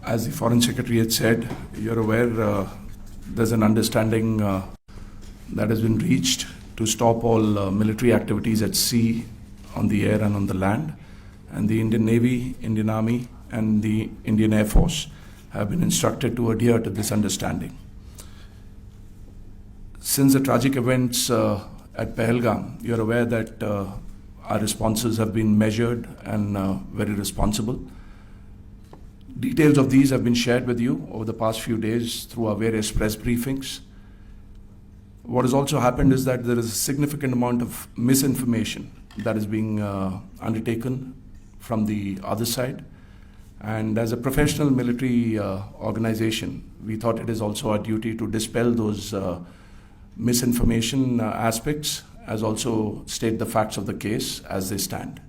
As the Foreign Secretary had said, you're aware there's an understanding that has been reached to stop all military activities at sea, on the air and on the land. And the Indian Navy, Indian Army and the Indian Air Force have been instructed to adhere to this understanding. Since the tragic events at Pahalgam, you're aware that our responses have been measured and very responsible. Details of these have been shared with you over the past few days through our various press briefings. What has also happened is that there is a significant amount of misinformation that is being undertaken from the other side. And as a professional military organization, we thought it is also our duty to dispel those misinformation aspects, as also state the facts of the case as they stand.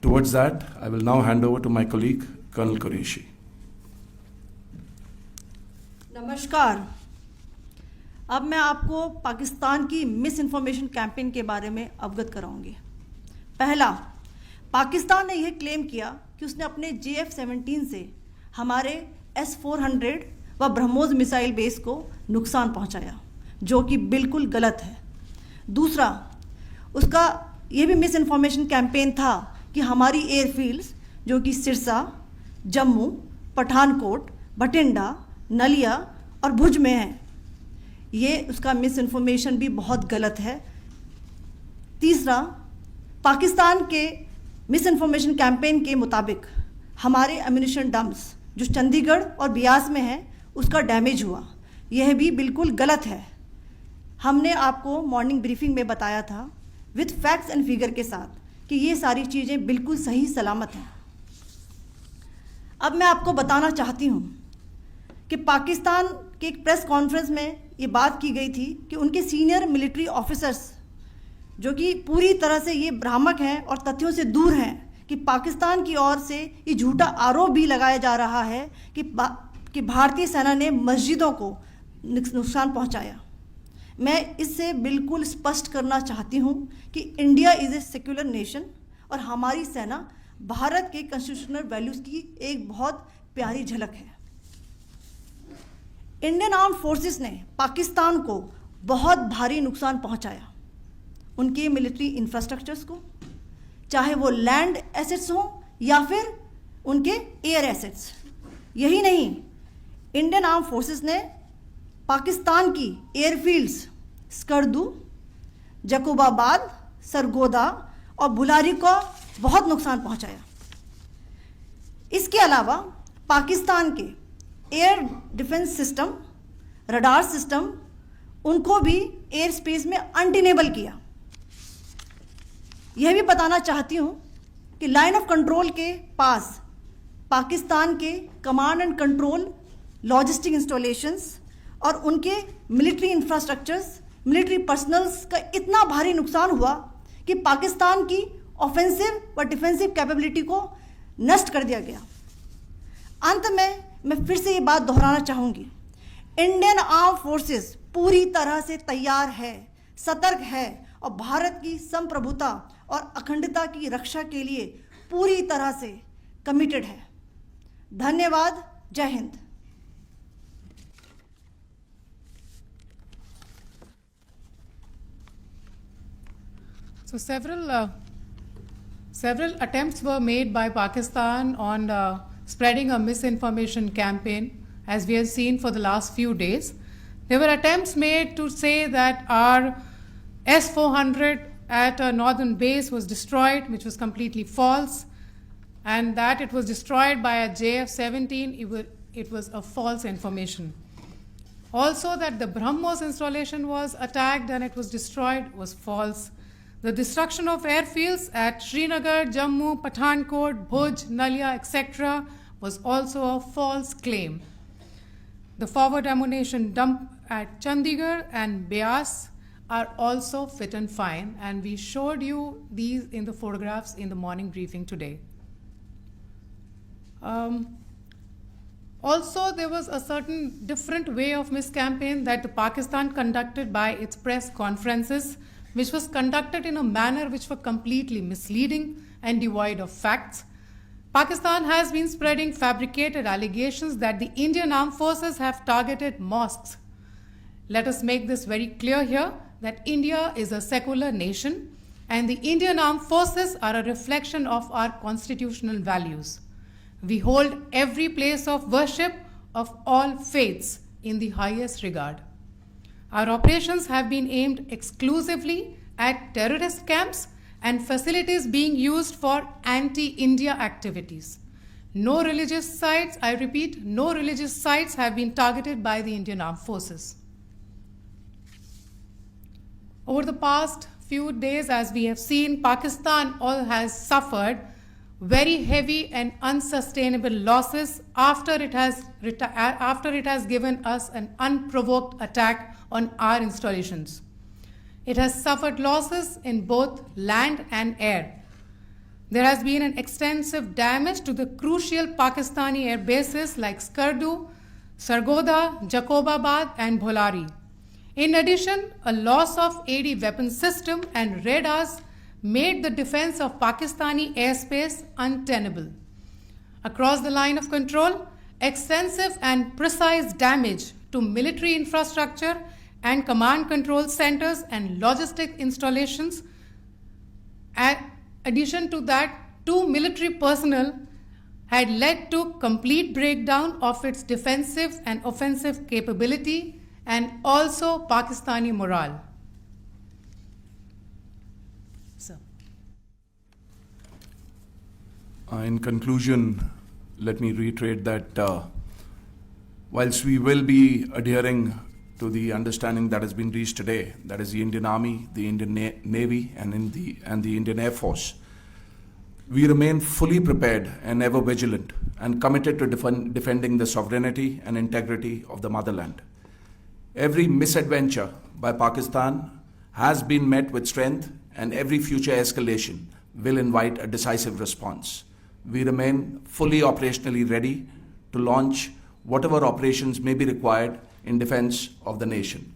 Towards that, I will now hand over to my colleague, Colonel Quraishi. नमस्कार। अब मैं आपको पाकिस्तान की miss information campaign के बारे में अवगत कराऊंगी। पहला, पाकिस्तान ने यह क्लेम किया कि उसने अपने JF-17 से हमारे S-400 व ब्रह्मोस मिसाइल बेस को नुकसान पहुंचाया, जो कि बिल्कुल गलत है। दूसरा, उसका यह भी मिस इन्फॉर्मेशन कैंपेन था कि हमारी एयरफील्ड्स जो कि सिरसा, जम्मू, पठानकोट, बठिंडा, नलिया और भुज में हैं, ये उसका मिस इन्फॉर्मेशन भी बहुत गलत है। तीसरा, पाकिस्तान के मिस इन्फॉर्मेशन कैंपेन के मुताबिक हमारे एम्यूनिशन डम्प्स जो चंडीगढ़ और बियास में हैं उसका डैमेज हुआ, यह भी बिल्कुल गलत है। हमने आपको मॉर्निंग ब्रीफिंग में बताया था विद फैक्ट्स एंड फिगर के साथ कि ये सारी चीज़ें बिल्कुल सही सलामत हैं। अब मैं आपको बताना चाहती हूँ कि पाकिस्तान के एक प्रेस कॉन्फ्रेंस में ये बात की गई थी कि उनके सीनियर मिलिट्री ऑफिसर्स जो कि पूरी तरह से ये भ्रामक हैं और तथ्यों से दूर हैं कि पाकिस्तान की ओर से ये झूठा आरोप भी लगाया जा रहा है कि भारतीय सेना ने मस्जिदों को नुकसान पहुंचाया। मैं इससे बिल्कुल स्पष्ट करना चाहती हूं कि India is a secular nation और हमारी सेना भारत के कॉन्स्टिट्यूशनल वैल्यूज़ की एक बहुत प्यारी झलक है। इंडियन आर्म्ड फोर्सेस ने पाकिस्तान को बहुत भारी नुकसान पहुंचाया, उनके मिलिट्री इंफ्रास्ट्रक्चर्स को, चाहे वो लैंड एसेट्स हों या फिर उनके एयर एसेट्स। यही नहीं, इंडियन आर्म्ड फोर्सेस ने पाकिस्तान की एयरफील्ड्स स्कर्दू, जकोबाबाद, सरगोदा और बुलारी को बहुत नुकसान पहुंचाया। इसके अलावा पाकिस्तान के air defence system, radar system, उनको भी एयर स्पेस में अनटेनेबल किया। यह भी बताना चाहती हूँ कि लाइन ऑफ कंट्रोल के पास पाकिस्तान के command and control logistic installations और उनके मिलिट्री इंफ्रास्ट्रक्चर्स, मिलिट्री पर्सनल्स का इतना भारी नुकसान हुआ कि पाकिस्तान की ऑफेंसिव व डिफेंसिव कैपेबिलिटी को नष्ट कर दिया गया। अंत में मैं फिर से ये बात दोहराना चाहूँगी, इंडियन आर्म फोर्सेस पूरी तरह से तैयार है, सतर्क है और भारत की संप्रभुता और अखंडता की रक्षा के लिए पूरी तरह से कमिटेड है। धन्यवाद। जय Hind. So several attempts were made by Pakistan on spreading a misinformation campaign, as we have seen for the last few days. There were attempts made to say that our S-400 at a northern base was destroyed, which was completely false, and that it was destroyed by a JF-17, it was a false information. Also that the BrahMos installation was attacked and it was destroyed was false. The destruction of airfields at Srinagar, Jammu, Pathankot, Bhuj, Nalia, etc. was also a false claim. The forward ammunition dump at Chandigarh and Beas are also fit and fine, and we showed you these in the photographs in the morning briefing today. Also, there was a certain different way of miscampaign that the Pakistan conducted by its press conferences, which was conducted in a manner which was completely misleading and devoid of facts. Pakistan has been spreading fabricated allegations that the Indian armed forces have targeted mosques. Let us make this very clear here that India is a secular nation and the Indian armed forces are a reflection of our constitutional values. We hold every place of worship of all faiths in the highest regard. Our operations have been aimed exclusively at terrorist camps and facilities being used for anti-India activities. No religious sites, I repeat, no religious sites have been targeted by the Indian armed forces. Over the past few days, as we have seen, Pakistan has suffered very heavy and unsustainable losses after it has given us an unprovoked attack on our installations. It has suffered losses in both land and air. There has been an extensive damage to the crucial Pakistani air bases like Skardu, Sargodha, Jacobabad and Bholari. In addition, a loss of AD weapon system and radars made the defense of Pakistani airspace untenable. Across the line of control, extensive and precise damage to military infrastructure and command control centers and logistic installations. In addition to that, 2 military personnel had led to complete breakdown of its defensive and offensive capability and also Pakistani morale. So. In conclusion, let me reiterate that whilst we will be adhering to the understanding that has been reached today, that is the Indian Army, the Indian Navy, and the Indian Air Force, we remain fully prepared and ever vigilant and committed to defending the sovereignty and integrity of the motherland. Every misadventure by Pakistan has been met with strength, and every future escalation will invite a decisive response. We remain fully operationally ready to launch whatever operations may be required in defense of the nation.